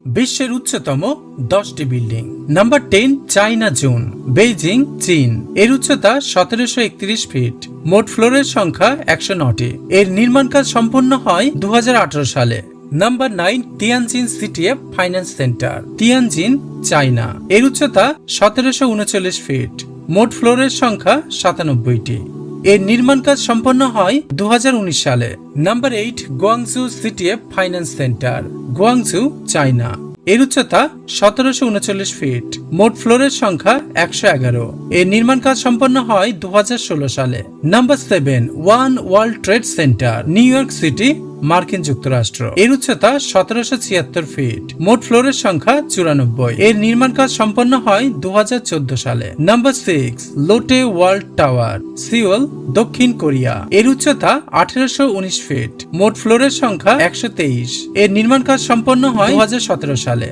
বিশ্বের উচ্চতম 10টি building. Number 10, China zone, Beijing, চীন। এর উচ্চতা 1731 ফিট। মোট ফ্লোরের সংখ্যা 109টি। এর নির্মাণ কাজ সম্পন্ন হয় 2018 সালে। Number 9, Tianjin CTF finance centre, Tianjin, China. এর উচ্চতা 1739 ফিট। মোট ফ্লোরের সংখ্যা 97টি। এর নির্মাণ কাজ সম্পন্ন হয় 2019 সালে। Number 8, Guangzhou CTF finance centre, Guangzhou, China. এর উচ্চতা 1739 ফিট। মোট ফ্লোরের সংখ্যা 111। এর নির্মাণ কাজ সম্পন্ন হয় 2016 সালে। Number 7, one world trade centre, new York city, মার্কিন যুক্তরাষ্ট্র। এর উচ্চতা 1776 ফিট। মোট ফ্লোরের সংখ্যা 94। এর নির্মাণ কাজ সম্পন্ন হয় 2014 সালে। নাম্বার 6, লোটে ওয়ার্ল্ড টাওয়ার, সিওল, দক্ষিণ কোরিয়া। এর উচ্চতা 1819 ফিট। মোট ফ্লোরের সংখ্যা 123। এর নির্মাণ কাজ সম্পন্ন হয় 2017 সালে।